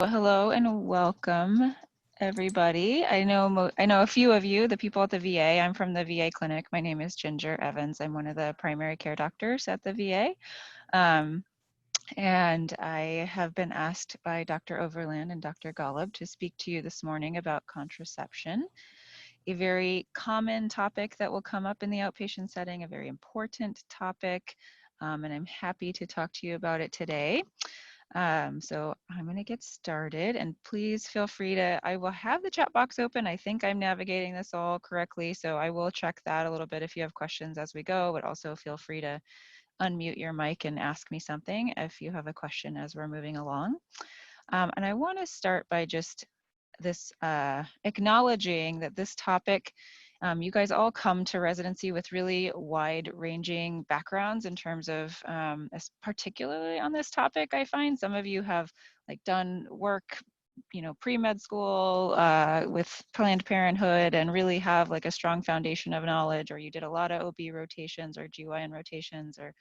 Well, hello and welcome, everybody. I know a few of you, the people at the VA. I'm from the VA clinic. My name is Ginger Evans. I'm one of the primary care doctors at the VA. Um, and I have been asked by Dr. Overland and Dr. Golub to speak to you this morning about contraception, a very common topic that will come up in the outpatient setting, a very important topic, and I'm happy to talk to you about it today. So I'm going to get started, and please feel free to, I will have the chat box open. I think I'm navigating this all correctly, so I will check that a little bit if you have questions as we go, but also feel free to unmute your mic and ask me something if you have a question as we're moving along. And I want to start by just this acknowledging that this topic, you guys all come to residency with really wide-ranging backgrounds in terms of, particularly on this topic. I find some of you have like done work, pre-med school with Planned Parenthood and really have like a strong foundation of knowledge, or you did a lot of OB rotations or GYN rotations or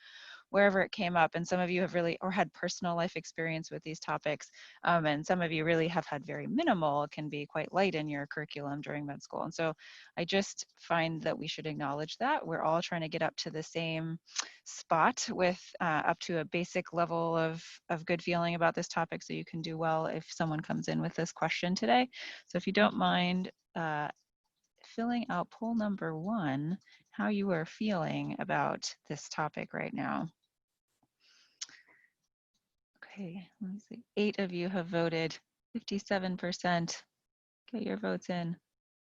wherever it came up. And some of you have really, or had personal life experience with these topics. And some of you really have had very minimal, can be quite light in your curriculum during med school. And so I just find that we should acknowledge that. We're all trying to get up to the same spot with up to a basic level of good feeling about this topic, so you can do well if someone comes in with this question today. So if you don't mind filling out poll number 1, how you are feeling about this topic right now. Okay, let me see. 8 of you have voted, 57%. Get your votes in.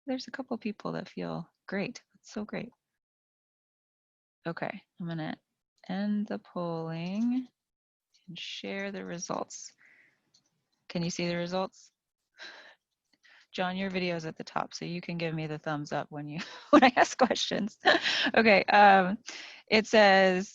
There's a couple people that feel great. That's so great. Okay, I'm gonna end the polling and share the results. Can you see the results? John, your video is at the top, so you can give me the thumbs up when you when I ask questions. Okay, it says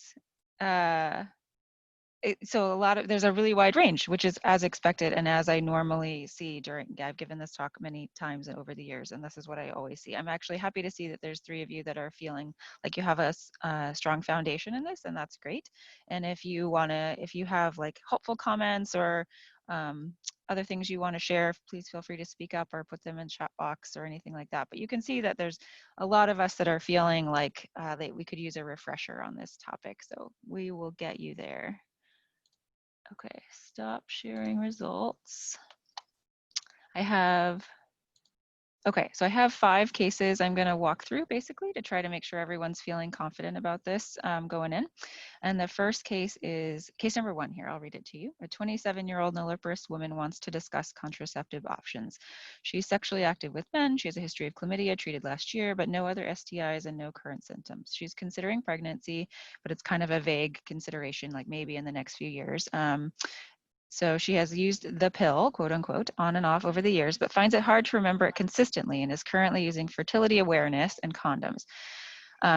so there's a really wide range, which is as expected and as I normally see I've given this talk many times over the years, and this is what I always see. I'm actually happy to see that there's 3 of you that are feeling like you have a strong foundation in this, and that's great. And if you have like helpful comments or other things you want to share, please feel free to speak up or put them in chat box or anything like that. But you can see that there's a lot of us that are feeling like that we could use a refresher on this topic. So we will get you there. Okay, stop sharing results. So I have 5 cases I'm going to walk through basically to try to make sure everyone's feeling confident about this going in. And the first case is case number 1 here. I'll read it to you. A 27-year-old nulliparous woman wants to discuss contraceptive options. She's sexually active with men. She has a history of chlamydia treated last year, but no other STIs and no current symptoms. She's considering pregnancy, but it's kind of a vague consideration, like maybe in the next few years. So she has used the pill, quote unquote, on and off over the years, but finds it hard to remember it consistently and is currently using fertility awareness and condoms.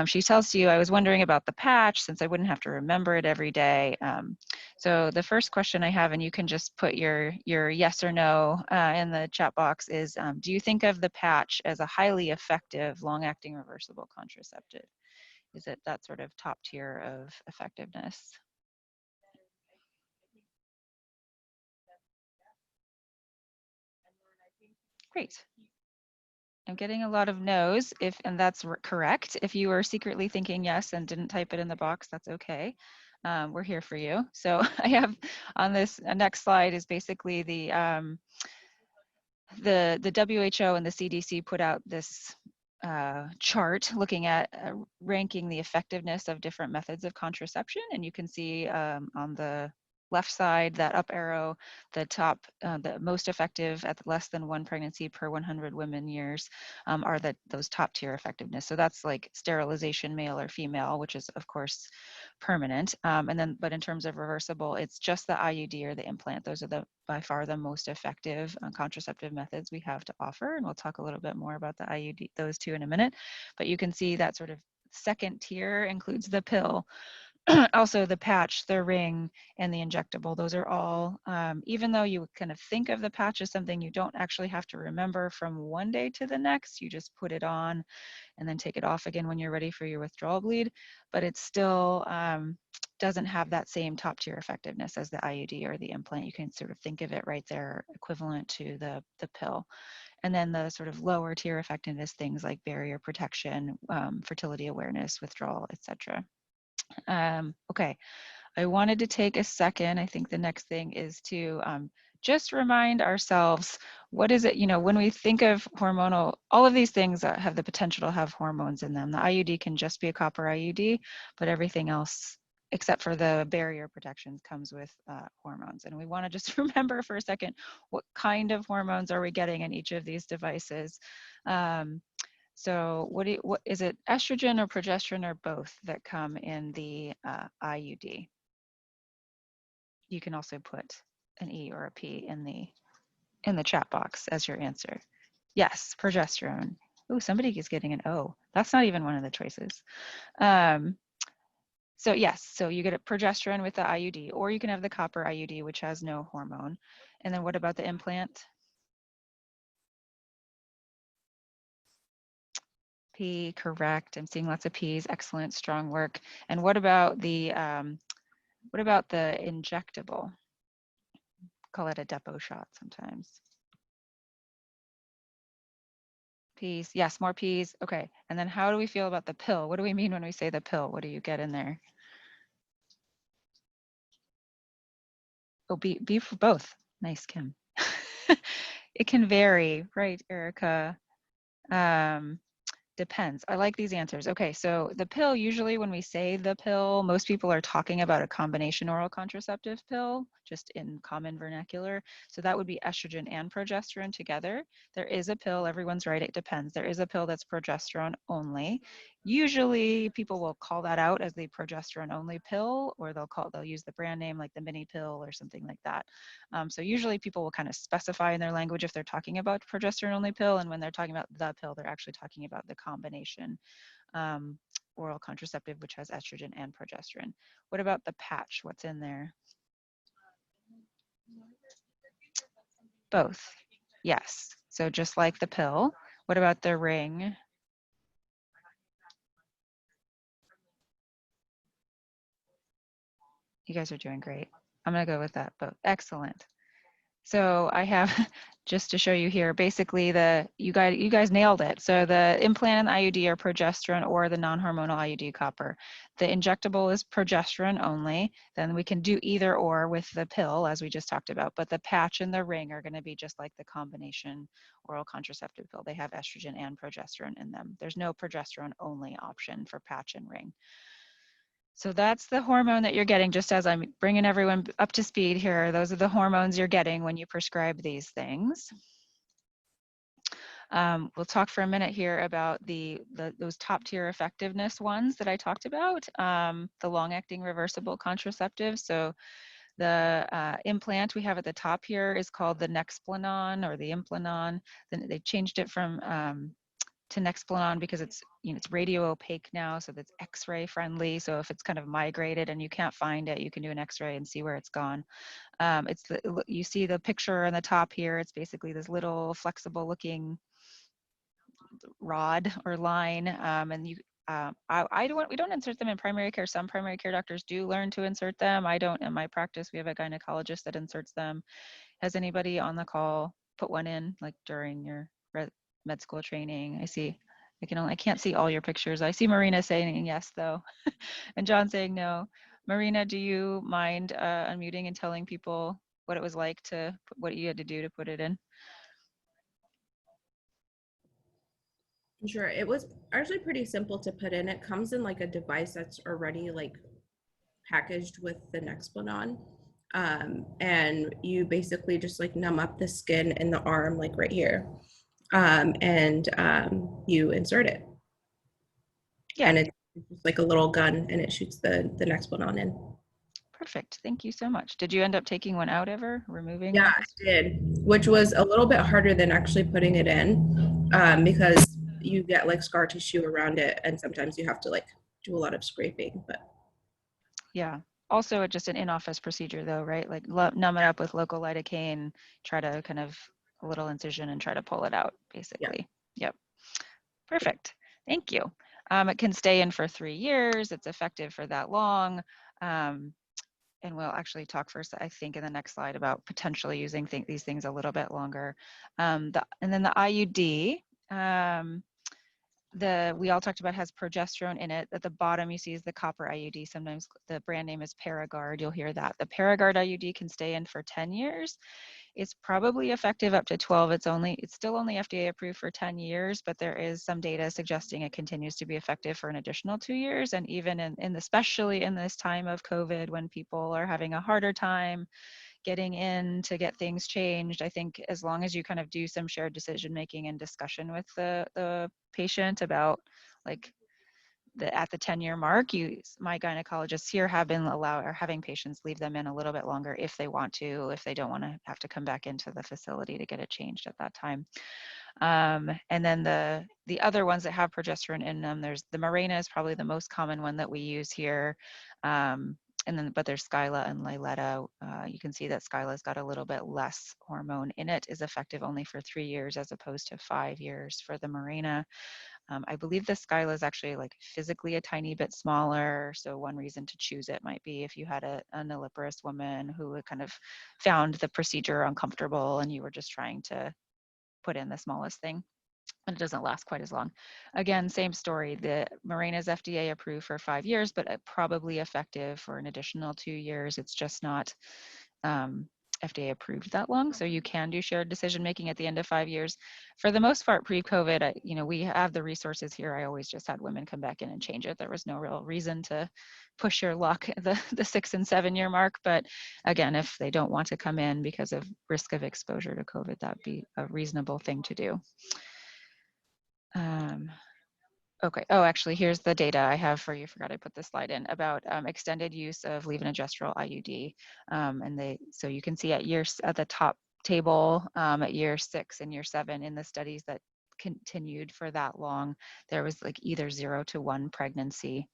She tells you, I was wondering about the patch since I wouldn't have to remember it every day. So the first question I have, and you can just put your yes or no in the chat box, is do you think of the patch as a highly effective, long-acting reversible contraceptive? Is it that sort of top tier of effectiveness? Great. I'm getting a lot of no's, and that's correct. If you were secretly thinking yes and didn't type it in the box, that's okay. We're here for you. So I have on this next slide is basically the WHO and the CDC put out this chart looking at ranking the effectiveness of different methods of contraception, and you can see on the left side, that up arrow, the top, the most effective at less than 1 pregnancy per 100 women years are those top tier effectiveness. So that's like sterilization, male or female, which is of course permanent. But in terms of reversible, it's just the IUD or the implant. Those are by far the most effective contraceptive methods we have to offer. And we'll talk a little bit more about the IUD, those two in a minute. But you can see that sort of second tier includes the pill. Also the patch, the ring, and the injectable, those are all, even though you kind of think of the patch as something you don't actually have to remember from one day to the next, you just put it on and then take it off again when you're ready for your withdrawal bleed, but it still doesn't have that same top tier effectiveness as the IUD or the implant. You can sort of think of it right there equivalent to the pill. And then the sort of lower tier effectiveness things like barrier protection, fertility awareness, withdrawal, etc. Okay, I wanted to take a second. I think the next thing is to just remind ourselves, what is it, when we think of hormonal, all of these things have the potential to have hormones in them. The IUD can just be a copper IUD, but everything else, except for the barrier protections, comes with hormones. And we want to just remember for a second, what kind of hormones are we getting in each of these devices? So what is it, estrogen or progesterone or both that come in the IUD? You can also put an E or a P in the chat box as your answer. Yes, progesterone. Oh, somebody is getting an O. That's not even one of the choices. So yes, so you get a progesterone with the IUD, or you can have the copper IUD, which has no hormone. And then what about the implant? P, correct. I'm seeing lots of P's. Excellent, strong work. And what about the injectable? Call it a depot shot sometimes. P's, yes, more P's. Okay, and then how do we feel about the pill? What do we mean when we say the pill? What do you get in there? Oh, B for both. Nice, Kim. It can vary, right, Erica? Depends. I like these answers. Okay, so the pill, usually when we say the pill, most people are talking about a combination oral contraceptive pill, just in common vernacular. So that would be estrogen and progesterone together. There is a pill, everyone's right, it depends. There is a pill that's progesterone only. Usually people will call that out as the progesterone only pill, or they'll use the brand name like the mini pill or something like that. So usually people will kind of specify in their language if they're talking about progesterone only pill, and when they're talking about the pill, they're actually talking about the combination oral contraceptive, which has estrogen and progesterone. What about the patch? What's in there? Both. Yes. So just like the pill. What about the ring? You guys are doing great. I'm going to go with that, both. Excellent. So I have, just to show you here, basically you guys nailed it. So the implant and IUD are progesterone or the non-hormonal IUD copper. The injectable is progesterone only. Then we can do either or with the pill, as we just talked about. But the patch and the ring are going to be just like the combination oral contraceptive pill. They have estrogen and progesterone in them. There's no progesterone only option for patch and ring. So that's the hormone that you're getting, just as I'm bringing everyone up to speed here. Those are the hormones you're getting when you prescribe these things. We'll talk for a minute here about those top tier effectiveness ones that I talked about, the long-acting reversible contraceptives. So the implant we have at the top here is called the Nexplanon or the Implanon. Then they changed it from to Nexplanon because it's radio opaque now, so that's X-ray friendly. So if it's kind of migrated and you can't find it, you can do an X-ray and see where it's gone. You see the picture on the top here. It's basically this little flexible looking rod or line, and we don't insert them in primary care. Some primary care doctors do learn to insert them. I don't in my practice. We have a gynecologist that inserts them. Has anybody on the call put one in, like during your med school training? I can't see all your pictures. I see Marina saying yes though, and John saying no. Marina, do you mind unmuting and telling people what it was like what you had to do to put it in? Sure, it was actually pretty simple to put in. It comes in like a device that's already like packaged with the Nexplanon. And you basically just like numb up the skin in the arm, like right here. And you insert it. Yeah. And it's just like a little gun and it shoots the Nexplanon in. Perfect. Thank you so much. Did you end up taking one out ever, removing Yeah, one? I did, which was a little bit harder than actually putting it in because you get like scar tissue around it and sometimes you have to like do a lot of scraping, but Yeah. Also, just an in-office procedure though, right? Like numb it up with local lidocaine, try to kind of a little incision and try to pull it out, Yeah. basically. Yep. Perfect. Thank you. It can stay in for 3 years. It's effective for that long. Um, and we'll actually talk first, I think, in the next slide about potentially using these things a little bit longer. And then the IUD, we all talked about has progesterone in it. At the bottom you see is the copper IUD. Sometimes the brand name is Paragard. You'll hear that. The Paragard IUD can stay in for 10 years. It's probably effective up to 12. It's still only FDA approved for 10 years, but there is some data suggesting it continues to be effective for an additional 2 years. And even especially in this time of COVID, when people are having a harder time getting in to get things changed, I think as long as you kind of do some shared decision making and discussion with the patient about like at the 10-year mark, my gynecologists here have been having patients leave them in a little bit longer if they want to, if they don't want to have to come back into the facility to get it changed at that time. And then the other ones that have progesterone in them, there's the Mirena is probably the most common one that we use here. But there's Skyla and Liletta. You can see that Skyla's got a little bit less hormone in it, is effective only for 3 years as opposed to 5 years for the Mirena. I believe the Skyla is actually like physically a tiny bit smaller. So one reason to choose it might be if you had a nulliparous woman who kind of found the procedure uncomfortable and you were just trying to put in the smallest thing. And it doesn't last quite as long. Again, same story. The Mirena is FDA approved for 5 years, but probably effective for an additional 2 years. It's just not FDA approved that long. So you can do shared decision making at the end of 5 years. For the most part, pre-COVID, we have the resources here. I always just had women come back in and change it. There was no real reason to push your luck at the 6 and 7 year mark. But again, if they don't want to come in because of risk of exposure to COVID, that'd be a reasonable thing to do. Okay. Oh, actually, here's the data I have for you. Forgot I put this slide in about extended use of levonorgestrel IUD. So you can see at the top table at year 6 and year 7 in the studies that continued for that long, there was like either 0 to 1 pregnancy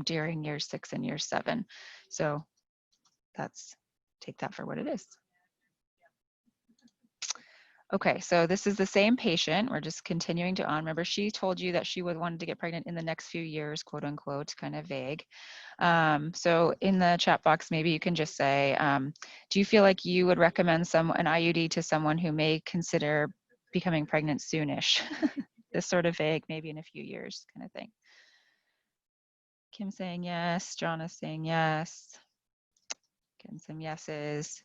during year 6 and year 7. So take that for what it is. Okay, so this is the same patient. We're just continuing to remember, she told you that she wanted to get pregnant in the next few years, quote unquote, kind of vague. So in the chat box, maybe you can just say, do you feel like you would recommend an IUD to someone who may consider becoming pregnant soonish? This sort of vague, maybe in a few years kind of thing. Kim saying yes, John is saying yes. Getting some yeses.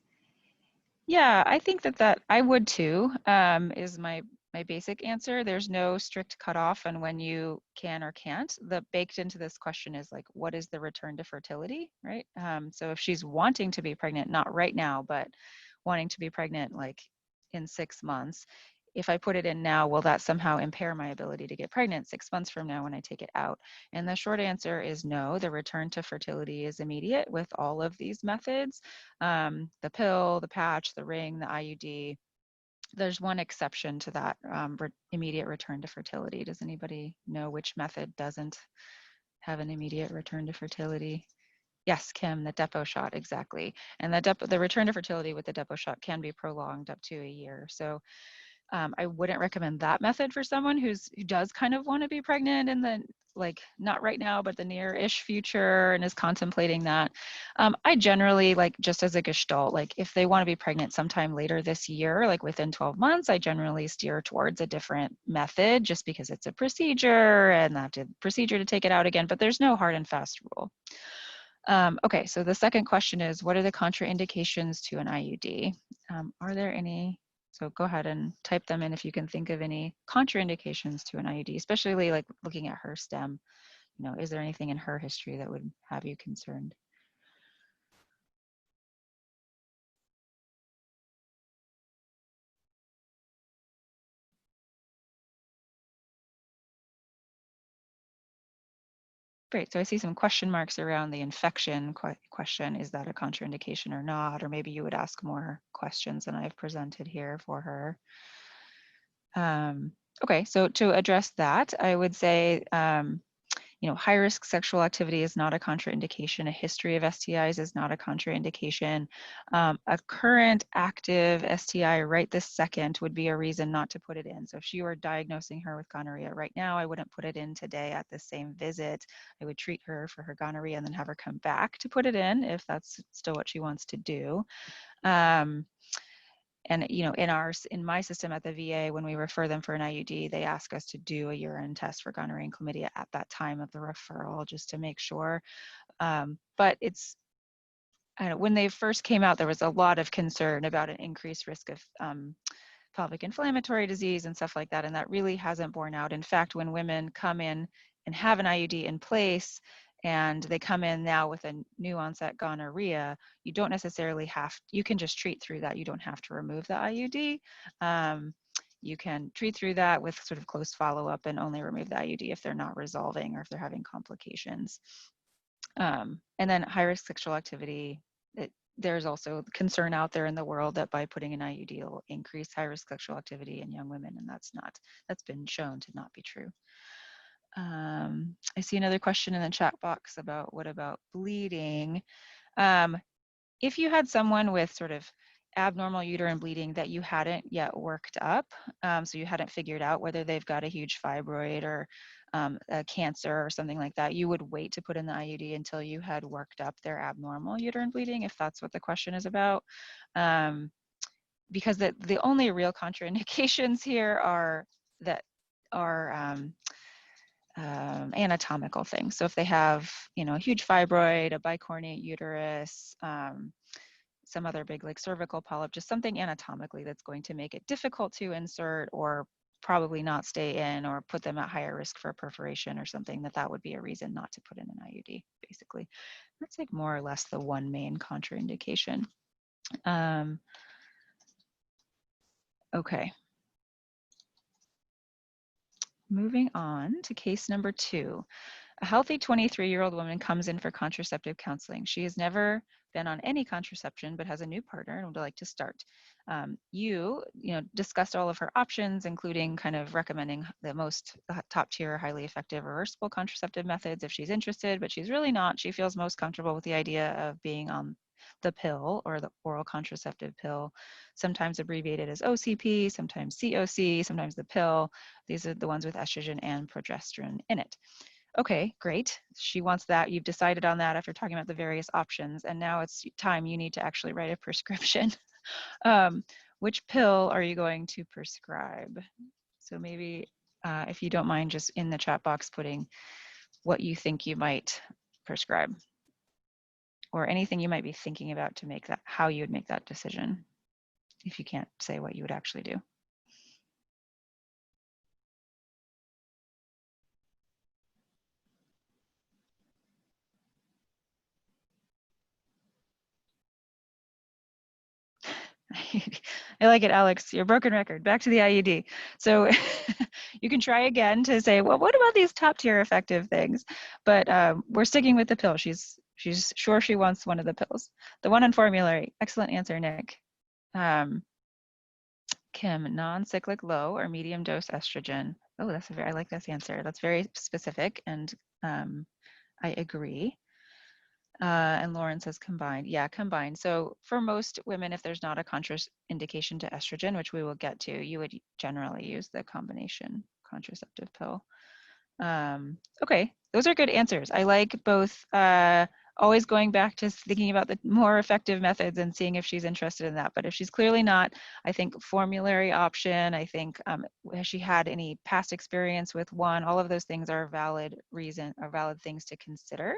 Yeah, I think that I would too, is my basic answer. There's no strict cutoff on when you can or can't. The baked into this question is like, what is the return to fertility, right? So if she's wanting to be pregnant, not right now, but wanting to be pregnant like in 6 months, if I put it in now, will that somehow impair my ability to get pregnant 6 months from now when I take it out? And the short answer is no. The return to fertility is immediate with all of these methods. The pill, the patch, the ring, the IUD. There's one exception to that immediate return to fertility. Does anybody know which method doesn't have an immediate return to fertility? Yes, Kim, the depot shot, exactly. And the return to fertility with the depot shot can be prolonged up to a year. So I wouldn't recommend that method for someone who does kind of want to be pregnant in the, like, not right now, but the near-ish future and is contemplating that. I generally, like, just as a gestalt, like if they want to be pregnant sometime later this year, like within 12 months, I generally steer towards a different method just because it's a procedure and have to procedure to take it out again, but there's no hard and fast rule. Okay, so the second question is, what are the contraindications to an IUD? Are there any? So go ahead and type them in if you can think of any contraindications to an IUD, especially like looking at her stem. Is there anything in her history that would have you concerned? Great, so I see some question marks around the infection question. Is that a contraindication or not? Or maybe you would ask more questions than I've presented here for her. Okay, so to address that, I would say, high risk sexual activity is not a contraindication. A history of STIs is not a contraindication. A current active STI right this second would be a reason not to put it in. So if you were diagnosing her with gonorrhea right now, I wouldn't put it in today at the same visit. I would treat her for her gonorrhea and then have her come back to put it in if that's still what she wants to do. And in my system at the VA, when we refer them for an IUD, they ask us to do a urine test for gonorrhea and chlamydia at that time of the referral, just to make sure. But it's, when they first came out, there was a lot of concern about an increased risk of pelvic inflammatory disease and stuff like that, and that really hasn't borne out. In fact, when women come in and have an IUD in place, and they come in now with a new onset gonorrhea, you don't necessarily you can just treat through that. You don't have to remove the IUD. You can treat through that with sort of close follow-up and only remove the IUD if they're not resolving or if they're having complications. And then high-risk sexual activity, there's also concern out there in the world that by putting an IUD will increase high-risk sexual activity in young women, and that's been shown to not be true. I see another question in the chat box about what about bleeding. If you had someone with sort of abnormal uterine bleeding that you hadn't yet worked up, so you hadn't figured out whether they've got a huge fibroid or a cancer or something like that, you would wait to put in the IUD until you had worked up their abnormal uterine bleeding, if that's what the question is about. Because the only real contraindications here are anatomical things. So if they have, a huge fibroid, a bicornuate uterus, some other big like cervical polyp, just something anatomically that's going to make it difficult to insert or probably not stay in or put them at higher risk for perforation or something, that would be a reason not to put in an IUD, basically. That's like more or less the one main contraindication. Okay. Moving on to case number 2. A healthy 23-year-old woman comes in for contraceptive counseling. She has never been on any contraception, but has a new partner and would like to start. You discussed all of her options, including kind of recommending the top tier, highly effective reversible contraceptive methods if she's interested, but she's really not. She feels most comfortable with the idea of being on the pill or the oral contraceptive pill, sometimes abbreviated as OCP, sometimes COC, sometimes the pill. These are the ones with estrogen and progesterone in it. Okay, great. She wants that. You've decided on that after talking about the various options, and now it's time you need to actually write a prescription. Which pill are you going to prescribe? So maybe if you don't mind just in the chat box putting what you think you might prescribe or anything you might be thinking about to make that, how you would make that decision, if you can't say what you would actually do. I like it, Alex. Your broken record. Back to the IUD. So you can try again to say, well, what about these top tier effective things? But we're sticking with the pill. She's sure she wants one of the pills. The one on formulary. Excellent answer, Nick. Kim, non-cyclic low or medium dose estrogen. Oh, I like this answer. That's very specific, and I agree. And Lauren says combined. Yeah, combined. So for most women, if there's not a contraindication to estrogen, which we will get to, you would generally use the combination contraceptive pill. Okay, those are good answers. I like both always going back to thinking about the more effective methods and seeing if she's interested in that. But if she's clearly not, I think formulary option, I think has she had any past experience with one? All of those things are valid things to consider.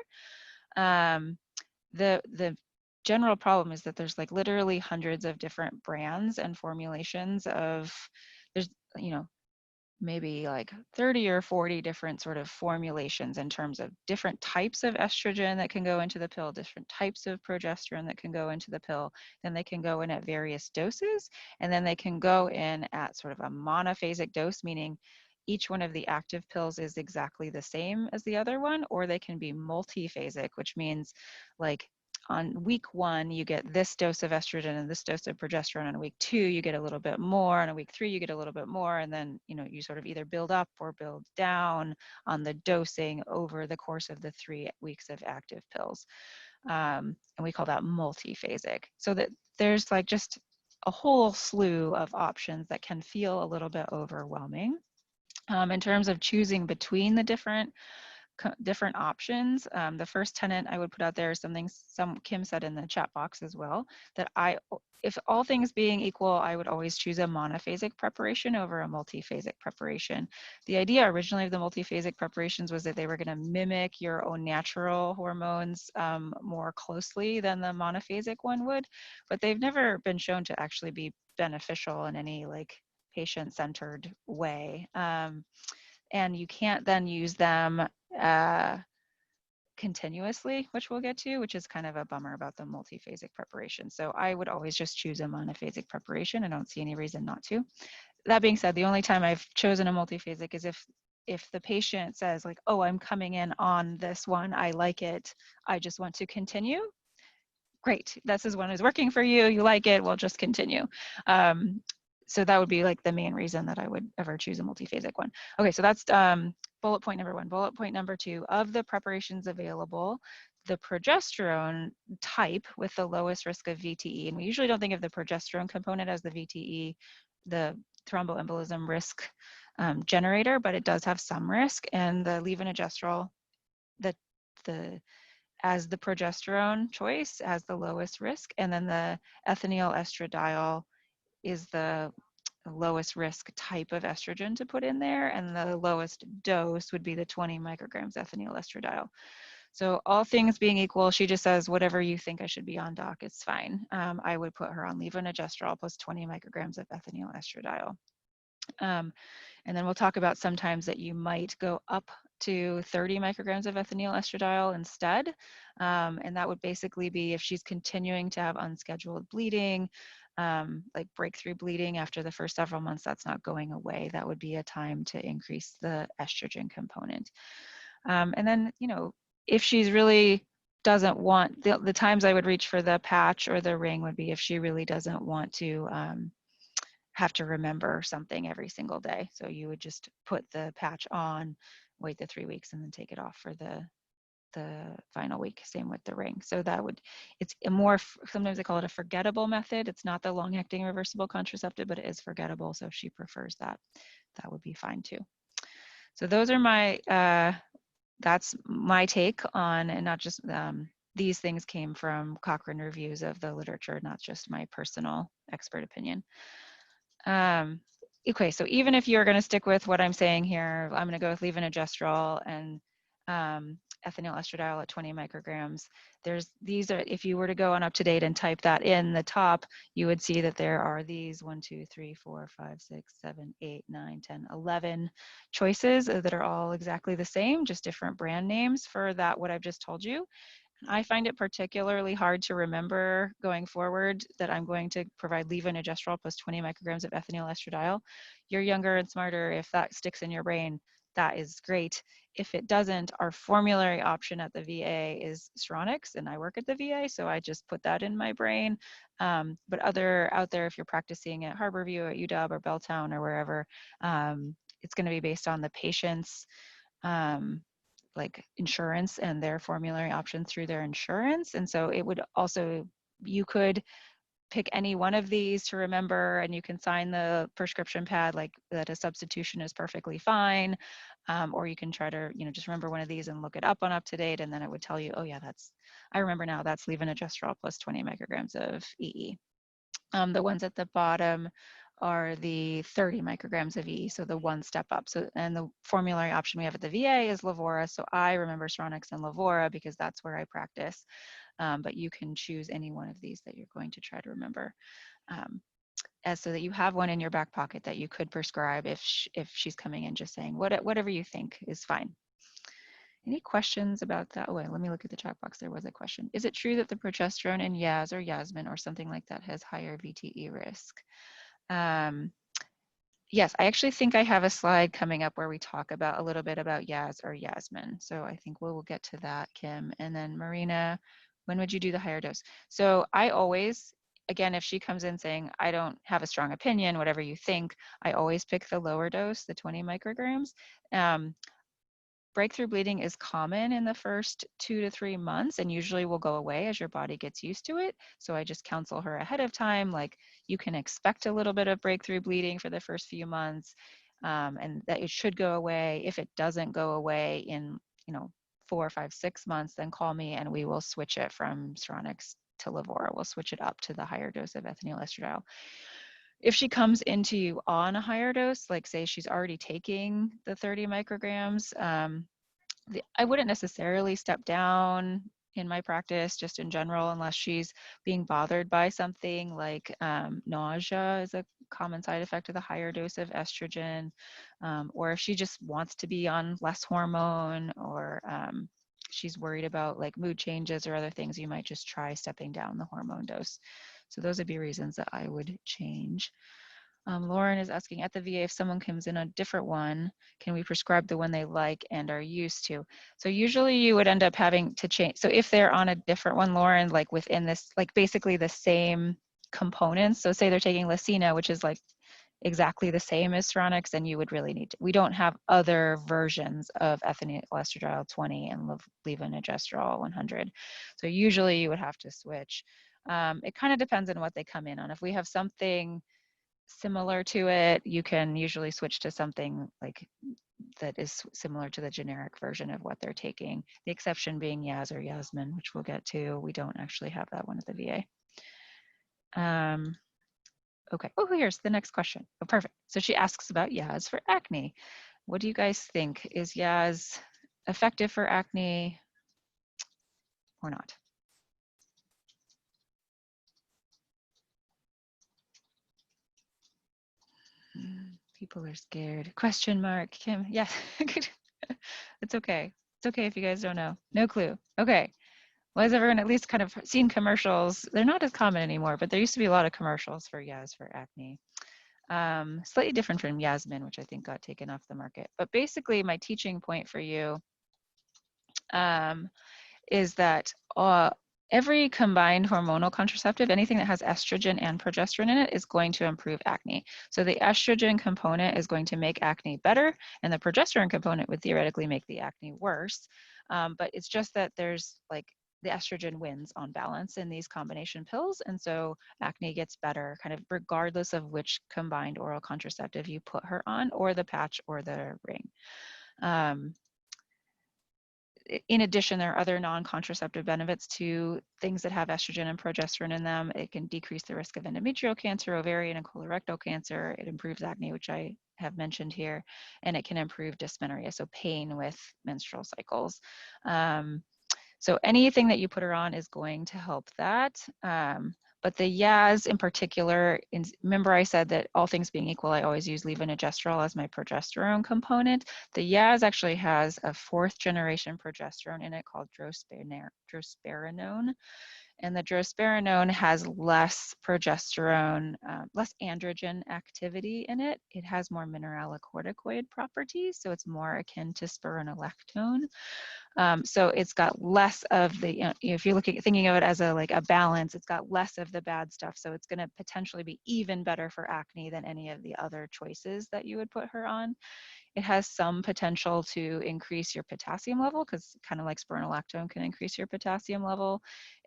The general problem is that there's like literally hundreds of different brands and formulations of, there's, maybe like 30 or 40 different sort of formulations in terms of different types of estrogen that can go into the pill, different types of progesterone that can go into the pill. Then they can go in at various doses, and then they can go in at sort of a monophasic dose, meaning each one of the active pills is exactly the same as the other one, or they can be multiphasic, which means like on week 1, you get this dose of estrogen and this dose of progesterone. On week 2, you get a little bit more. And on week 3, you get a little bit more. And then, you sort of either build up or build down on the dosing over the course of the 3 weeks of active pills. And we call that multiphasic. So that there's like just a whole slew of options that can feel a little bit overwhelming. In terms of choosing between the different options. The first tenet I would put out there is something Kim said in the chat box as well, that if all things being equal, I would always choose a monophasic preparation over a multiphasic preparation. The idea originally of the multiphasic preparations was that they were going to mimic your own natural hormones more closely than the monophasic one would, but they've never been shown to actually be beneficial in any like patient-centered way. And you can't then use them continuously, which we'll get to, which is kind of a bummer about the multiphasic preparation. So I would always just choose a monophasic preparation. I don't see any reason not to. That being said, the only time I've chosen a multiphasic is if the patient says like, oh, I'm coming in on this one, I like it, I just want to continue. Great, this is one is working for you, you like it, we'll just continue. So that would be like the main reason that I would ever choose a multiphasic one. Okay, so that's bullet point number 1. Bullet point number 2, of the preparations available, the progesterone type with the lowest risk of VTE, and we usually don't think of the progesterone component as the VTE, the thromboembolism risk generator, but it does have some risk, and the levonorgestrel, as the progesterone choice has the lowest risk, and then the ethinyl estradiol is the lowest risk type of estrogen to put in there, and the lowest dose would be the 20 micrograms ethinyl estradiol. So all things being equal, she just says, whatever you think I should be on, doc, it's fine. I would put her on levonorgestrel plus 20 micrograms of ethinyl estradiol. And then we'll talk about sometimes that you might go up to 30 micrograms of ethinyl estradiol instead. And that would basically be if she's continuing to have unscheduled bleeding, like breakthrough bleeding after the first several months, that's not going away. That would be a time to increase the estrogen component. And then, if she's really doesn't want, the times I would reach for the patch or the ring would be if she really doesn't want to have to remember something every single day. So you would just put the patch on, wait the 3 weeks, and then take it off for the final week. Same with the ring. So that would, it's a more, sometimes they call it a forgettable method. It's not the long-acting reversible contraceptive, but it is forgettable. So if she prefers that, that would be fine too. So those are my, that's my take on, and not just, these things came from Cochrane reviews of the literature, not just my personal expert opinion. Okay, so even if you're going to stick with what I'm saying here, I'm going to go with levonorgestrel and ethinyl estradiol at 20 micrograms. These are, if you were to go on UpToDate and type that in the top, you would see that there are these 1, 2, 3, 4, 5, 6, 7, 8, 9, 10, 11 choices that are all exactly the same, just different brand names for that, what I've just told you. I find it particularly hard to remember going forward that I'm going to provide levonorgestrel plus 20 micrograms of ethinyl estradiol. You're younger and smarter. If that sticks in your brain, that is great. If it doesn't, our formulary option at the VA is Stronix, and I work at the VA, so I just put that in my brain. But out there, if you're practicing at Harborview, at UW, or Belltown, or wherever, it's going to be based on the patient's like insurance and their formulary options through their insurance. And so it would also, you could pick any one of these to remember, and you can sign the prescription pad like that a substitution is perfectly fine. Or you can try to, just remember one of these and look it up on UpToDate, and then it would tell you, oh yeah, I remember now, that's levonorgestrel plus 20 micrograms of EE. The ones at the bottom are the 30 micrograms of E, so the one step up. So, and the formulary option we have at the VA is Lavora. So I remember Stronix and Lavora because that's where I practice. But you can choose any one of these that you're going to try to remember, as so that you have one in your back pocket that you could prescribe if she's coming in just saying whatever you think is fine. Any questions about that? Oh, wait, let me look at the chat box. There was a question. Is it true that the progesterone in Yaz or Yasmin or something like that has higher VTE risk? Yes, I actually think I have a slide coming up where we talk about a little bit about Yaz or Yasmin. So I think we'll get to that, Kim. And then Marina, When would you do the higher dose? So I always, again, if she comes in saying, I don't have a strong opinion, whatever you think, I always pick the lower dose, the 20 micrograms. Breakthrough bleeding is common in the first 2 to 3 months and usually will go away as your body gets used to it. So I just counsel her ahead of time, like you can expect a little bit of breakthrough bleeding for the first few months, and that it should go away. If it doesn't go away in, 4, 5, 6 months, then call me and we will switch it from Stronix to Levora. We'll switch it up to the higher dose of ethinyl estradiol. If she comes into you on a higher dose, like say she's already taking the 30 micrograms, I wouldn't necessarily step down in my practice just in general unless she's being bothered by something like nausea is a common side effect of the higher dose of estrogen, or if she just wants to be on less hormone, or she's worried about like mood changes or other things, you might just try stepping down the hormone dose. So those would be reasons that I would change. Lauren is asking, at the VA, if someone comes in a different one, can we prescribe the one they like and are used to? So usually you would end up having to change. So if they're on a different one, Lauren, like within this, like basically the same components. So say they're taking Lacina, which is like exactly the same as Stronix, and you would really need to, we don't have other versions of ethinyl estradiol 20 and levonorgestrel 100. So usually you would have to switch. It kind of depends on what they come in on. If we have something similar to it, you can usually switch to something like that is similar to the generic version of what they're taking. The exception being Yaz or Yasmin, which we'll get to. We don't actually have that one at the VA. Okay. Oh, here's the next question. Oh, perfect. So she asks about Yaz for acne. What do you guys think? Is Yaz effective for acne or not? People are scared. Question mark. Kim, yes. It's okay. It's okay if you guys don't know. No clue. Okay. Well, has everyone at least kind of seen commercials? They're not as common anymore, but there used to be a lot of commercials for Yaz for acne. Slightly different from Yasmin, which I think got taken off the market. But basically, my teaching point for you is that every combined hormonal contraceptive, anything that has estrogen and progesterone in it, is going to improve acne. So the estrogen component is going to make acne better, and the progesterone component would theoretically make the acne worse. But it's just that there's like the estrogen wins on balance in these combination pills, and so acne gets better kind of regardless of which combined oral contraceptive you put her on, or the patch or the ring. In addition, there are other non-contraceptive benefits to things that have estrogen and progesterone in them. It can decrease the risk of endometrial cancer, ovarian and colorectal cancer. It improves acne, which I have mentioned here, and it can improve dysmenorrhea, so pain with menstrual cycles. So anything that you put her on is going to help that. But the Yaz in particular, remember I said that all things being equal, I always use levonorgestrel as my progesterone component. The Yaz actually has a 4th generation progesterone in it called drospirenone. And the drospirenone has less progesterone, less androgen activity in it. It has more mineralocorticoid properties, so it's more akin to spironolactone. So it's got less of the, if you're thinking of it as a balance, it's got less of the bad stuff. So it's going to potentially be even better for acne than any of the other choices that you would put her on. It has some potential to increase your potassium level, because kind of like spironolactone can increase your potassium level.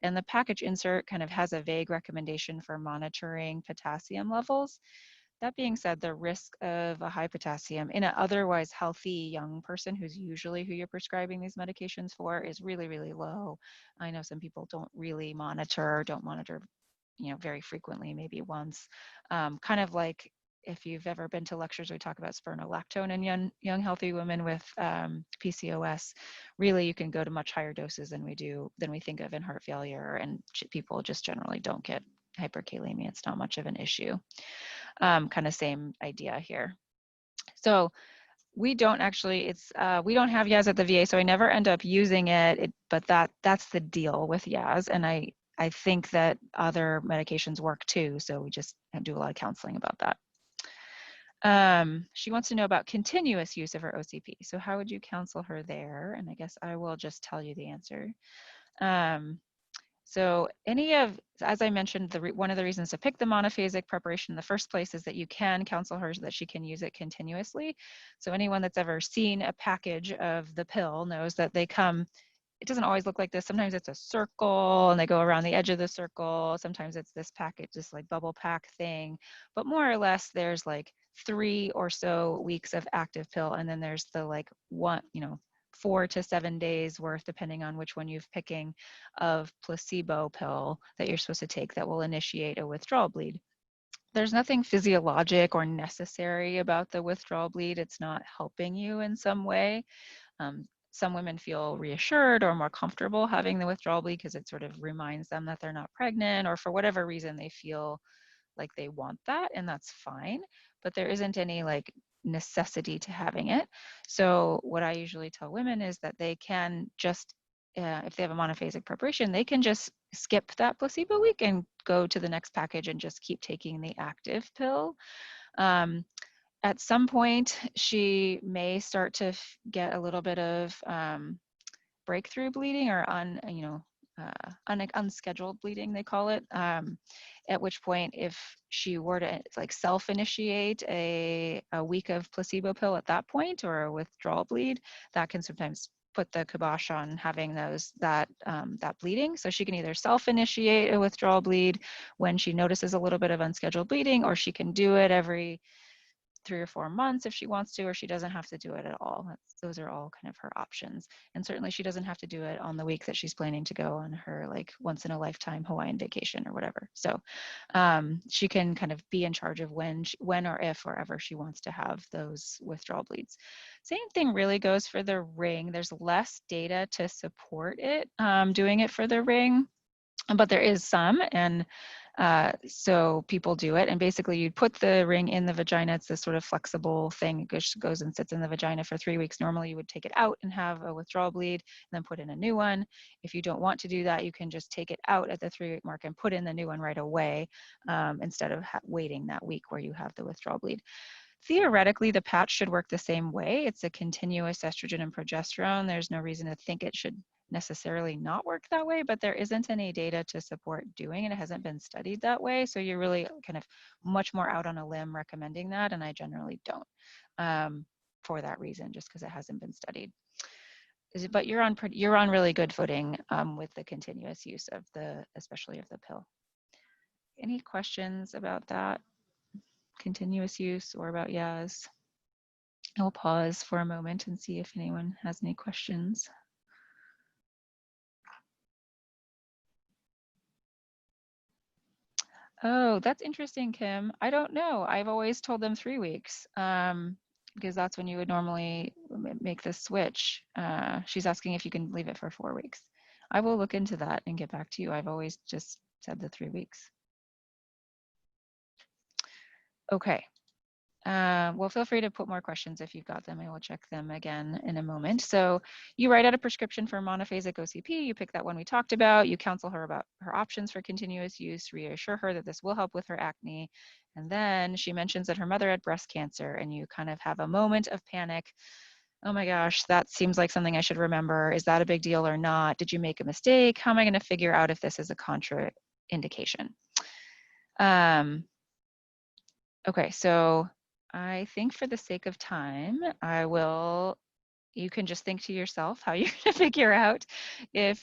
And the package insert kind of has a vague recommendation for monitoring potassium levels. That being said, the risk of a high potassium in an otherwise healthy young person, who's usually who you're prescribing these medications for, is really, really low. I know some people don't monitor, very frequently, maybe once. Kind of like if you've ever been to lectures, we talk about spironolactone in young healthy women with PCOS. Really, you can go to much higher doses than we think of in heart failure, and people just generally don't get hyperkalemia. It's not much of an issue. Kind of same idea here. So we don't actually, we don't have Yaz at the VA, so I never end up using it, but that's the deal with Yaz. And I think that other medications work too, so we just do a lot of counseling about that. She wants to know about continuous use of her OCP. So how would you counsel her there? And I guess I will just tell you the answer. So as I mentioned, one of the reasons to pick the monophasic preparation in the first place is that you can counsel her so that she can use it continuously. So anyone that's ever seen a package of the pill knows that they come, it doesn't always look like this. Sometimes it's a circle and they go around the edge of the circle. Sometimes it's this package, this like bubble pack thing. But more or less, there's like 3 or so weeks of active pill. And then there's the like 4 to 7 days worth, depending on which one you're picking, of placebo pill that you're supposed to take that will initiate a withdrawal bleed. There's nothing physiologic or necessary about the withdrawal bleed. It's not helping you in some way. Some women feel reassured or more comfortable having the withdrawal bleed because it sort of reminds them that they're not pregnant, or for whatever reason they feel like they want that, and that's fine. But there isn't any like necessity to having it. So what I usually tell women is that they can just, if they have a monophasic preparation, they can just skip that placebo week and go to the next package and just keep taking the active pill. At some point, she may start to get a little bit of breakthrough bleeding, or unscheduled bleeding, they call it. At which point, if she were to like self-initiate a week of placebo pill at that point, or a withdrawal bleed, that can sometimes put the kibosh on having that bleeding. So she can either self-initiate a withdrawal bleed when she notices a little bit of unscheduled bleeding, or she can do it every 3 or 4 months if she wants to, or she doesn't have to do it at all. Those are all kind of her options. And certainly she doesn't have to do it on the week that she's planning to go on her like once in a lifetime Hawaiian vacation or whatever. So she can kind of be in charge of when or if or ever she wants to have those withdrawal bleeds. Same thing really goes for the ring. There's less data to support it, doing it for the ring, but there is some, and so people do it. And basically you'd put the ring in the vagina. It's this sort of flexible thing. It goes and sits in the vagina for 3 weeks. Normally you would take it out and have a withdrawal bleed and then put in a new one. If you don't want to do that, you can just take it out at the 3-week mark and put in the new one right away, instead of waiting that week where you have the withdrawal bleed. Theoretically, the patch should work the same way. It's a continuous estrogen and progesterone. There's no reason to think it should necessarily not work that way, but there isn't any data to support doing it. It hasn't been studied that way. So you're really kind of much more out on a limb recommending that, and I generally don't, for that reason, just because it hasn't been studied. But you're on really good footing with the continuous use of especially of the pill. Any questions about that? Continuous use, or about Yaz? I'll pause for a moment and see if anyone has any questions. Oh, that's interesting, Kim. I don't know. I've always told them 3 weeks, because that's when you would normally make the switch. She's asking if you can leave it for 4 weeks. I will look into that and get back to you. I've always just said the 3 weeks. Okay. Well, feel free to put more questions if you've got them. I will check them again in a moment. So you write out a prescription for monophasic OCP. You pick that one we talked about. You counsel her about her options for continuous use, reassure her that this will help with her acne. And then she mentions that her mother had breast cancer, and you kind of have a moment of panic. Oh my gosh, that seems like something I should remember. Is that a big deal or not? Did you make a mistake? How am I going to figure out if this is a contraindication? Okay, so I think for the sake of time, you can just think to yourself how you're going to figure out if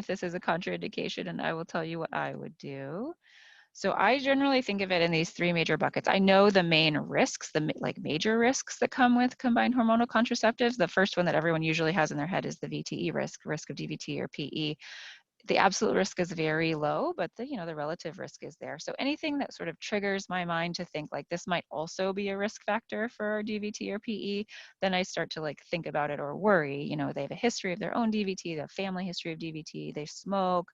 this is a contraindication, and I will tell you what I would do. So I generally think of it in these 3 major buckets. I know the main risks, like major risks that come with combined hormonal contraceptives. The first one that everyone usually has in their head is the VTE risk of DVT or PE. The absolute risk is very low, but the relative risk is there. So anything that sort of triggers my mind to think like this might also be a risk factor for DVT or PE, then I start to like think about it or worry. They have a history of their own DVT, they have family history of DVT, they smoke,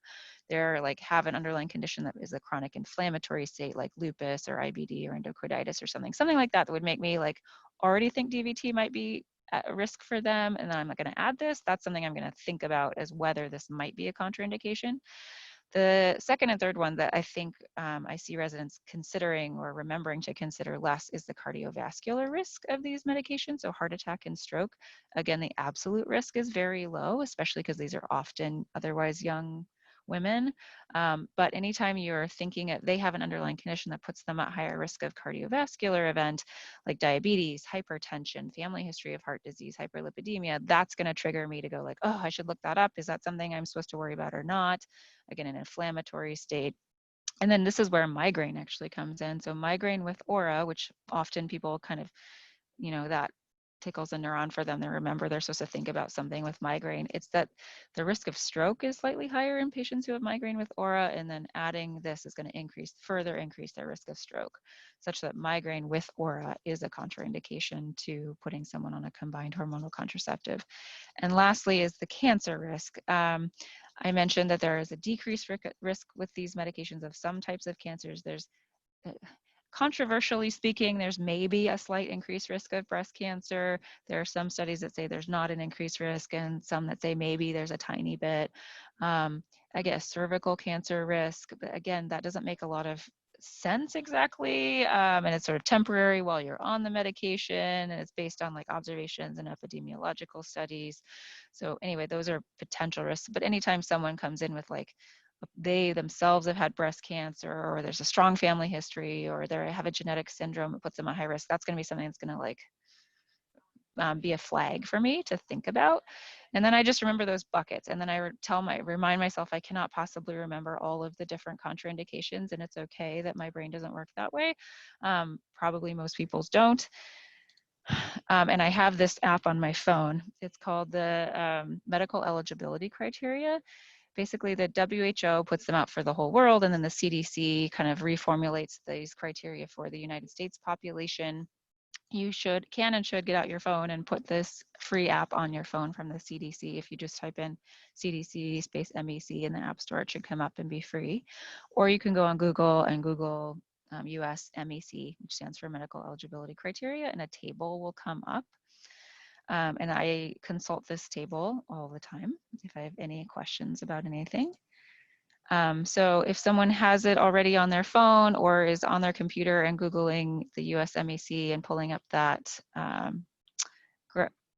they're like have an underlying condition that is a chronic inflammatory state like lupus or IBD or endocarditis or something like that would make me like already think DVT might be at a risk for them, and then I'm going to add this. That's something I'm going to think about as whether this might be a contraindication. The second and third one that I think I see residents considering or remembering to consider less is the cardiovascular risk of these medications, so heart attack and stroke. Again, the absolute risk is very low, especially because these are often otherwise young women. But anytime you're thinking they have an underlying condition that puts them at higher risk of cardiovascular event, like diabetes, hypertension, family history of heart disease, hyperlipidemia, that's going to trigger me to go like, oh, I should look that up. Is that something I'm supposed to worry about or not? Again, an inflammatory state. And then this is where migraine actually comes in. So migraine with aura, which often people kind of, that tickles a neuron for them. They remember they're supposed to think about something with migraine. It's that the risk of stroke is slightly higher in patients who have migraine with aura, and then adding this is going to further increase their risk of stroke, such that migraine with aura is a contraindication to putting someone on a combined hormonal contraceptive. And lastly is the cancer risk. I mentioned that there is a decreased risk with these medications of some types of cancers. There's controversially speaking, there's maybe a slight increased risk of breast cancer. There are some studies that say there's not an increased risk, and some that say maybe there's a tiny bit. I guess cervical cancer risk, but again, that doesn't make a lot of sense exactly, and it's sort of temporary while you're on the medication, and it's based on like observations and epidemiological studies. So anyway, those are potential risks. But anytime someone comes in with like they themselves have had breast cancer, or there's a strong family history, or they have a genetic syndrome that puts them at high risk, that's going to be something that's going to like be a flag for me to think about. And then I just remember those buckets, and then I remind myself I cannot possibly remember all of the different contraindications, and it's okay that my brain doesn't work that way. Probably most people's don't. And I have this app on my phone. It's called the medical eligibility criteria. Basically, the WHO puts them out for the whole world, and then the CDC kind of reformulates these criteria for the United States population. You can and should get out your phone and put this free app on your phone from the CDC. If you just type in CDC space MEC in the App Store, it should come up and be free. Or you can go on Google and Google US MEC, which stands for Medical Eligibility Criteria, and a table will come up. And I consult this table all the time if I have any questions about anything. So if someone has it already on their phone or is on their computer and Googling the US MEC and pulling up that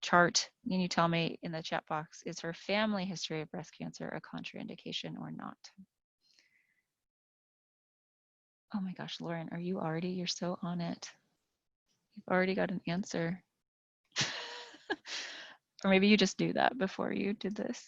chart, can you tell me in the chat box, is her family history of breast cancer a contraindication or not? Oh my gosh, Lauren, are you already? You're so on it. You've already got an answer. Or maybe you just knew that before you did this.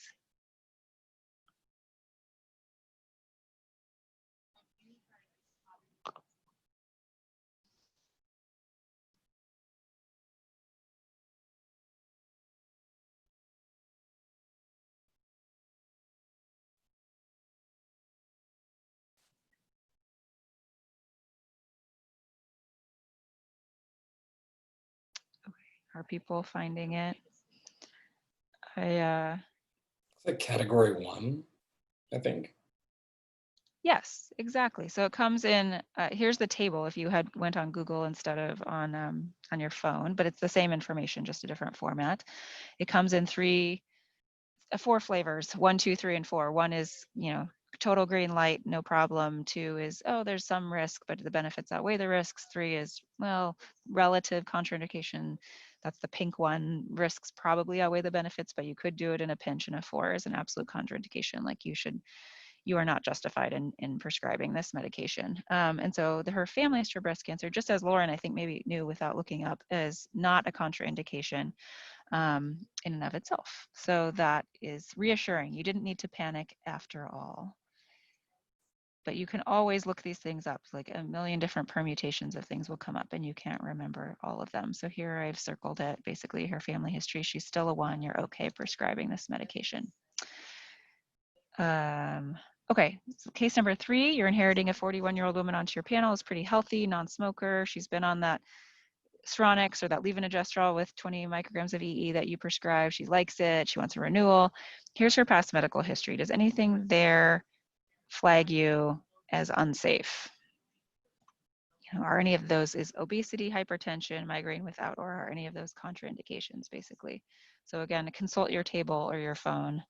Are people finding it? It's like category 1, I think. Yes, exactly. So it comes in, here's the table if you had went on Google instead of on your phone, but it's the same information, just a different format. It comes in four flavors, 1, 2, 3, and 4. 1 is, total green light, no problem. 2 is, oh, there's some risk, but the benefits outweigh the risks. 3 is, well, relative contraindication. That's the pink one. Risks probably outweigh the benefits, but you could do it in a pinch. And a 4 is an absolute contraindication, like you are not justified in prescribing this medication. And so her family history of breast cancer, just as Lauren, I think maybe knew without looking up, is not a contraindication in and of itself. So that is reassuring. You didn't need to panic after all. But you can always look these things up, like a million different permutations of things will come up and you can't remember all of them. So here I've circled it, basically her family history. She's still a 1, you're okay prescribing this medication. Okay, so case number 3, you're inheriting a 41-year-old woman onto your panel, is pretty healthy, non-smoker. She's been on that Stronix or that levonorgestrel with 20 micrograms of EE that you prescribe. She likes it. She wants a renewal. Here's her past medical history. Does anything there flag you as unsafe? Are any of those, is obesity, hypertension, migraine without, or are any of those contraindications, basically? So again, consult your table or your phone.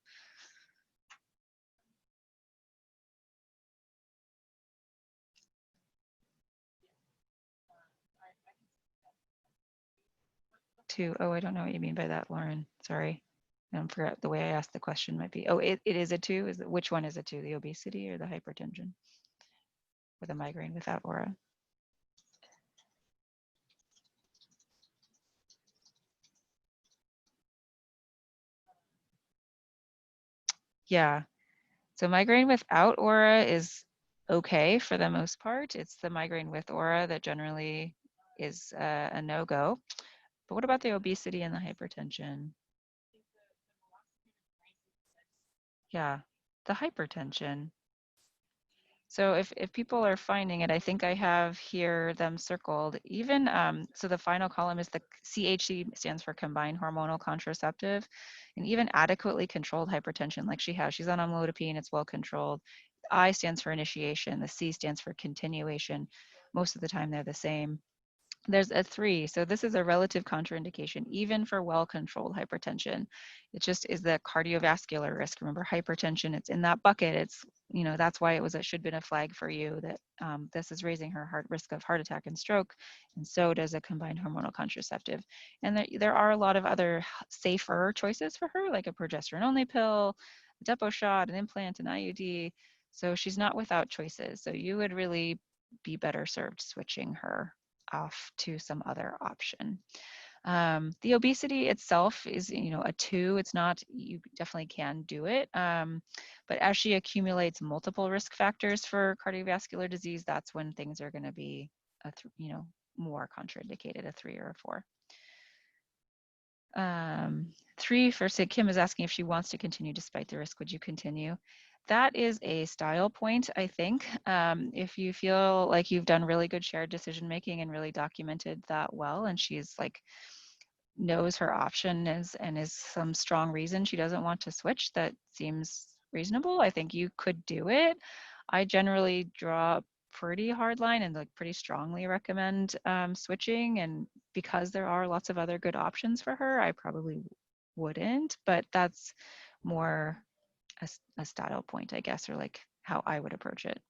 Oh, I don't know what you mean by that, Lauren. Sorry. I forgot the way I asked the question might be, oh, it is a 2. Which one is a 2, the obesity or the hypertension? Or the migraine without aura? Yeah, so migraine without aura is okay for the most part. It's the migraine with aura that generally is a no-go. But what about the obesity and the hypertension? Yeah, the hypertension. So if people are finding it, I think I have here them circled. Even so, the final column is the CHC, stands for combined hormonal contraceptive, and even adequately controlled hypertension, like she has. She's on amlodipine, it's well controlled. The I stands for initiation. The C stands for continuation. Most of the time, they're the same. There's a 3. So this is a relative contraindication, even for well-controlled hypertension. It just is the cardiovascular risk. Remember, hypertension, it's in that bucket. It's, that's why it should have been a flag for you that this is raising her risk of heart attack and stroke. And so does a combined hormonal contraceptive. And there are a lot of other safer choices for her, like a progesterone-only pill, a depot shot, an implant, an IUD. So she's not without choices. So you would really be better served switching her off to some other option. The obesity itself is, a 2. It's not, you definitely can do it. But as she accumulates multiple risk factors for cardiovascular disease, that's when things are going to be, more contraindicated, a 3 or a 4. 3, for Sid Kim is asking if she wants to continue despite the risk, would you continue? That is a style point, I think. If you feel like you've done really good shared decision making and really documented that well, and she's like knows her option is some strong reason she doesn't want to switch, that seems reasonable. I think you could do it. I generally draw a pretty hard line and like pretty strongly recommend switching, and because there are lots of other good options for her, I probably wouldn't, but that's more a style point, I guess, or like how I would approach it,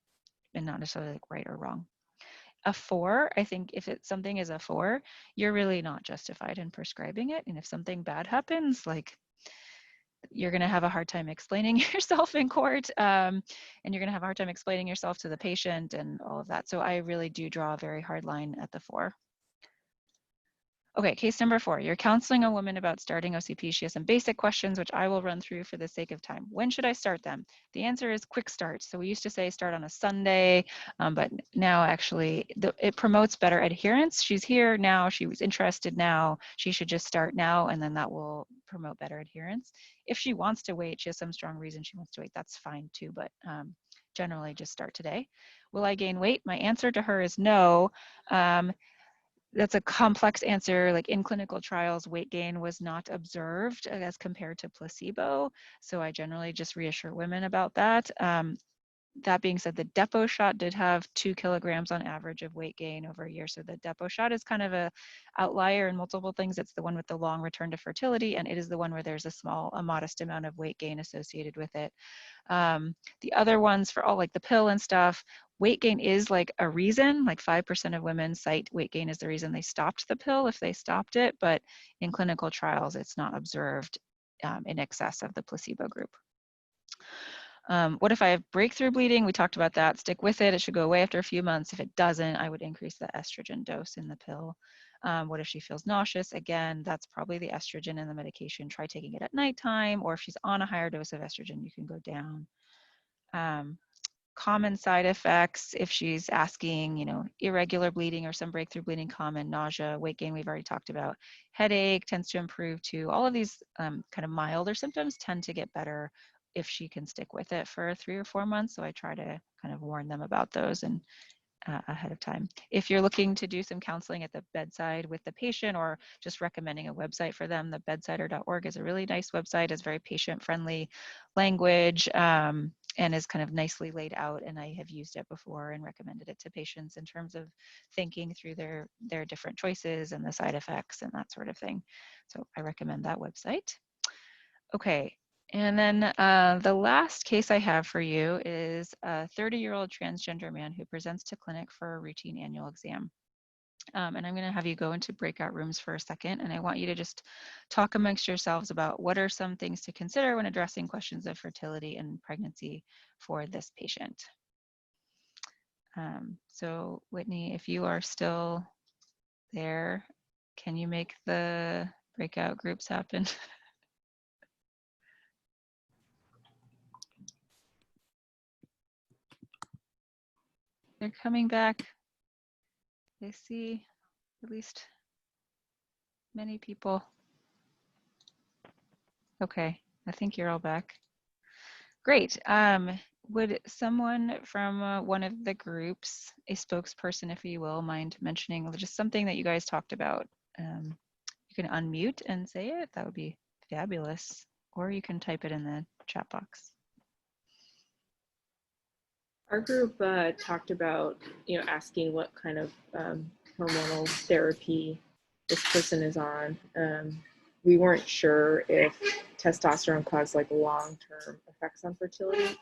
and not necessarily like right or wrong. A 4, I think if something is a 4, you're really not justified in prescribing it. And if something bad happens, like you're going to have a hard time explaining yourself in court, and you're going to have a hard time explaining yourself to the patient and all of that. So I really do draw a very hard line at the 4. Okay, case number 4. You're counseling a woman about starting OCP. She has some basic questions, which I will run through for the sake of time. When should I start them? The answer is quick start. So we used to say start on a Sunday, but now actually it promotes better adherence. She's here now. She was interested now. She should just start now, and then that will promote better adherence. If she wants to wait, she has some strong reason she wants to wait, that's fine too, but generally just start today. Will I gain weight? My answer to her is no. That's a complex answer. Like in clinical trials, weight gain was not observed as compared to placebo. So I generally just reassure women about that. That being said, the depot shot did have 2 kilograms on average of weight gain over a year. So the depot shot is kind of a outlier in multiple things. It's the one with the long return to fertility, and it is the one where there's a modest amount of weight gain associated with it. The other ones for all like the pill and stuff, weight gain is like a reason, like 5% of women cite weight gain as the reason they stopped the pill if they stopped it, but in clinical trials, it's not observed in excess of the placebo group. What if I have breakthrough bleeding? We talked about that. Stick with it. It should go away after a few months. If it doesn't, I would increase the estrogen dose in the pill. What if she feels nauseous? Again, that's probably the estrogen in the medication. Try taking it at nighttime, or if she's on a higher dose of estrogen, you can go down. Common side effects, if she's asking, irregular bleeding or some breakthrough bleeding, common nausea, weight gain, we've already talked about. Headache tends to improve too. All of these kind of milder symptoms tend to get better if she can stick with it for 3 or 4 months. So I try to kind of warn them about those and ahead of time. If you're looking to do some counseling at the bedside with the patient, or just recommending a website for them, the bedsider.org is a really nice website. It's very patient-friendly language, and is kind of nicely laid out. And I have used it before and recommended it to patients in terms of thinking through their different choices and the side effects and that sort of thing. So I recommend that website. Okay. And then the last case I have for you is a 30-year-old transgender man who presents to clinic for a routine annual exam. And I'm going to have you go into breakout rooms for a second, and I want you to just talk amongst yourselves about what are some things to consider when addressing questions of fertility and pregnancy for this patient. So Whitney, if you are still there, can you make the breakout groups happen? They're coming back. I see at least many people. Okay, I think you're all back. Great. Would someone from one of the groups, a spokesperson, if you will, mind mentioning just something that you guys talked about? You can unmute and say it. That would be fabulous. Or you can type it in the chat box. Our group talked about, asking what kind of hormonal therapy this person is on. We weren't sure if testosterone caused like long-term effects on fertility,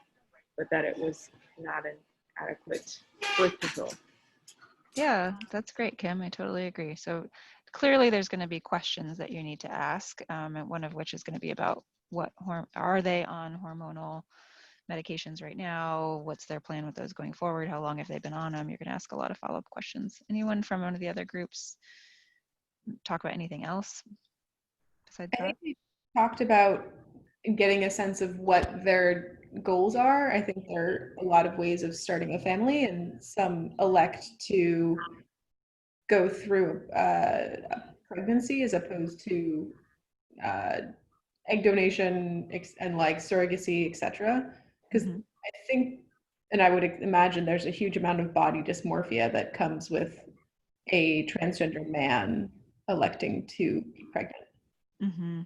but that it was not an adequate birth control. Yeah, that's great, Kim. I totally agree. So clearly there's going to be questions that you need to ask, and one of which is going to be about what are they on hormonal medications right now? What's their plan with those going forward? How long have they been on them? You're going to ask a lot of follow-up questions. Anyone from one of the other groups talk about anything else besides I that? think we talked about getting a sense of what their goals are. I think there are a lot of ways of starting a family, and some elect to go through a pregnancy as opposed to uh, egg donation and like surrogacy, etc. Because Mhm. I think, and I would imagine there's a huge amount of body dysmorphia that comes with a transgender man electing to be pregnant. Mm-hmm.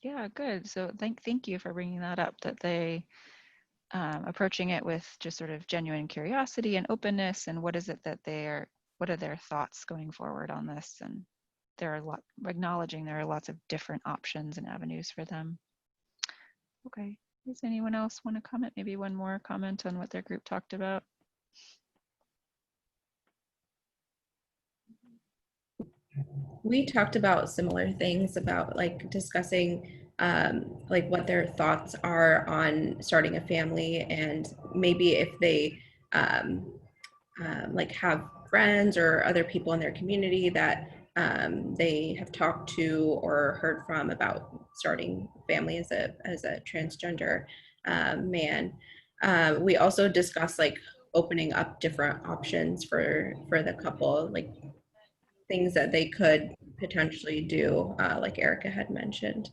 Yeah, good. So thank you for bringing that up, that they approaching it with just sort of genuine curiosity and openness, and what is it that what are their thoughts going forward on this? And there are acknowledging there are lots of different options and avenues for them. Okay, does anyone else want to comment? Maybe one more comment on what their group talked about? We talked about similar things, about like discussing like what their thoughts are on starting a family, and maybe if they like have friends or other people in their community that they have talked to or heard from about starting family as a transgender man. We also discussed like opening up different options for the couple, like things that they could potentially do, like Erica had mentioned.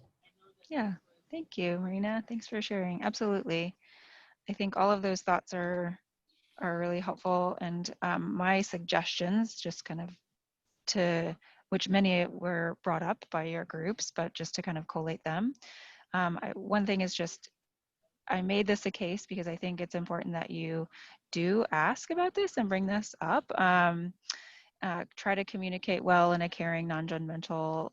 Yeah, thank you, Marina. Thanks for sharing. Absolutely. I think all of those thoughts are really helpful, and my suggestions, just kind of to which many were brought up by your groups, but just to kind of collate them. One thing is just, I made this a case because I think it's important that you do ask about this and bring this up. Try to communicate well in a caring, non-judgmental,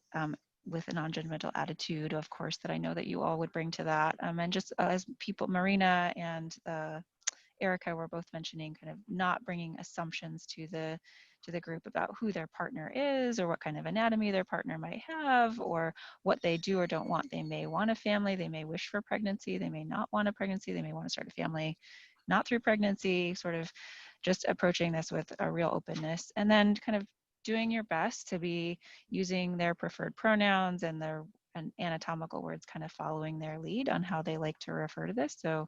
with a non-judgmental attitude, of course, that I know that you all would bring to that. And just as people, Marina and Erica were both mentioning, kind of not bringing assumptions to the group about who their partner is, or what kind of anatomy their partner might have, or what they do or don't want. They may want a family, they may wish for pregnancy, they may not want a pregnancy, they may want to start a family not through pregnancy, sort of just approaching this with a real openness, and then kind of doing your best to be using their preferred pronouns and their and anatomical words, kind of following their lead on how they like to refer to this. So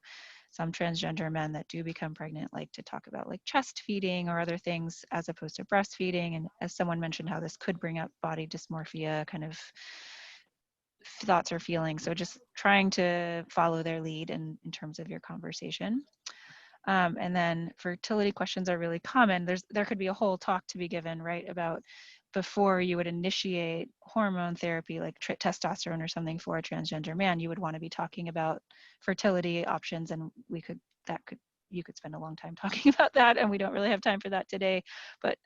some transgender men that do become pregnant like to talk about like chest feeding or other things as opposed to breastfeeding. And as someone mentioned, how this could bring up body dysmorphia kind of thoughts or feelings. So just trying to follow their lead in terms of your conversation. And then fertility questions are really common. There could be a whole talk to be given, right, about before you would initiate hormone therapy like testosterone or something for a transgender man, you would want to be talking about fertility options, and you could spend a long time talking about that, and we don't really have time for that today. But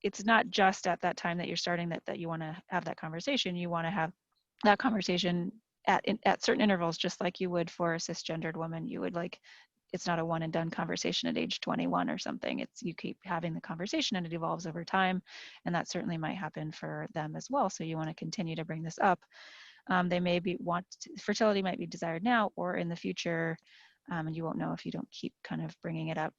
it's not just at that time that you're starting that you want to have that conversation. You want to have that conversation at certain intervals, just like you would for a cisgendered woman. You would like it's not a one and done conversation at age 21 or something. It's you keep having the conversation and it evolves over time, and that certainly might happen for them as well. So you want to continue to bring this up. They may be fertility might be desired now or in the future, and you won't know if you don't keep kind of bringing it up.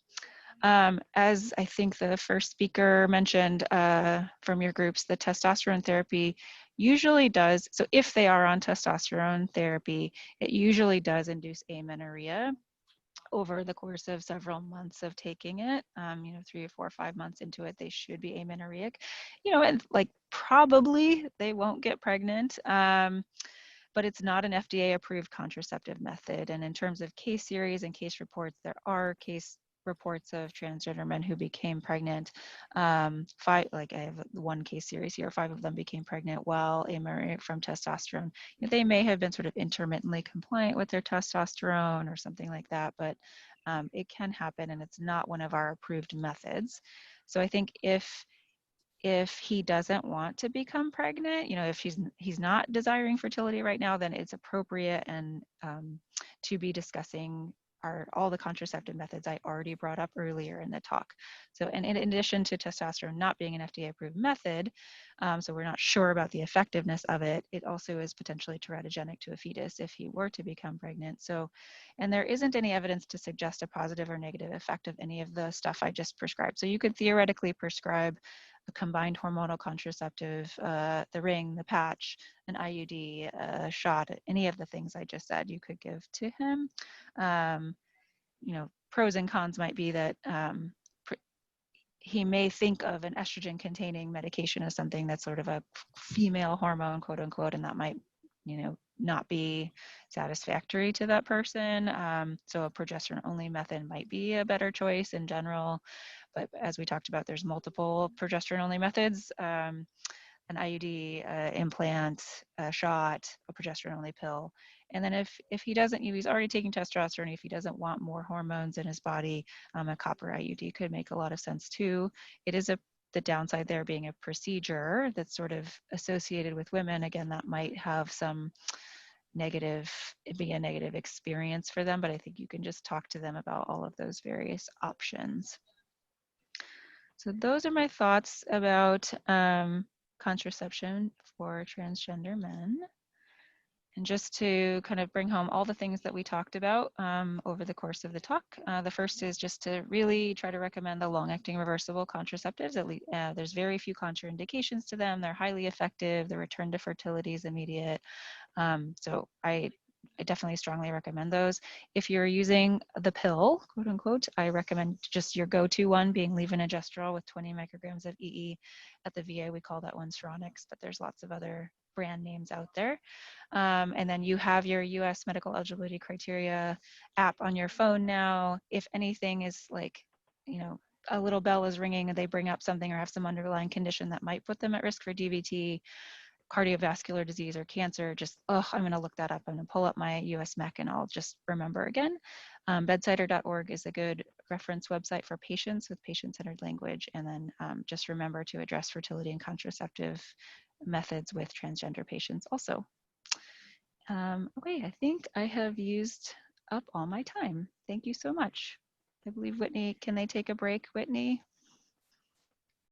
As I think the first speaker mentioned from your groups, the testosterone therapy usually does, so if they are on testosterone therapy, it usually does induce amenorrhea over the course of several months of taking it. 3 or 4 or 5 months into it, they should be amenorrheic. And like probably they won't get pregnant. But it's not an FDA approved contraceptive method. And in terms of case series and case reports, there are case reports of transgender men who became pregnant. I have one case series here, 5 of them became pregnant while amenorrheic from testosterone. They may have been sort of intermittently compliant with their testosterone or something like that, but it can happen, and it's not one of our approved methods. So I think if he doesn't want to become pregnant, if he's not desiring fertility right now, then it's appropriate and to be discussing all the contraceptive methods I already brought up earlier in the talk. So, and in addition to testosterone not being an FDA approved method, so we're not sure about the effectiveness of it, it also is potentially teratogenic to a fetus if he were to become pregnant. So, and there isn't any evidence to suggest a positive or negative effect of any of the stuff I just prescribed. So you could theoretically prescribe a combined hormonal contraceptive, the ring, the patch, an IUD, a shot, any of the things I just said you could give to him. Pros and cons might be that he may think of an estrogen containing medication as something that's sort of a female hormone, quote unquote, and that might, not be satisfactory to that person. So a progesterone only method might be a better choice in general. But as we talked about, there's multiple progesterone only methods, an IUD, implant, a shot, a progesterone only pill. And then if he doesn't, he's already taking testosterone, if he doesn't want more hormones in his body, a copper IUD could make a lot of sense too. It is the downside there being a procedure that's sort of associated with women. Again, that might have some be a negative experience for them, but I think you can just talk to them about all of those various options. So those are my thoughts about contraception for transgender men. And just to kind of bring home all the things that we talked about over the course of the talk, the first is just to really try to recommend the long-acting reversible contraceptives. At least, there's very few contraindications to them. They're highly effective. The return to fertility is immediate. So I definitely strongly recommend those. If you're using the pill, quote unquote, I recommend just your go-to one being levonorgestrel with 20 micrograms of EE. At the VA, we call that one Stronix, but there's lots of other brand names out there. And then you have your US medical eligibility criteria app on your phone now. If anything is like, a little bell is ringing and they bring up something or have some underlying condition that might put them at risk for DVT, cardiovascular disease, or cancer, just, I'm going to look that up. I'm going to pull up my US MEC and I'll just remember again. Bedsider.org is a good reference website for patients with patient-centered language. And then just remember to address fertility and contraceptive methods with transgender patients also. Okay, I think I have used up all my time. Thank you so much. I believe Whitney, can they take a break, Whitney?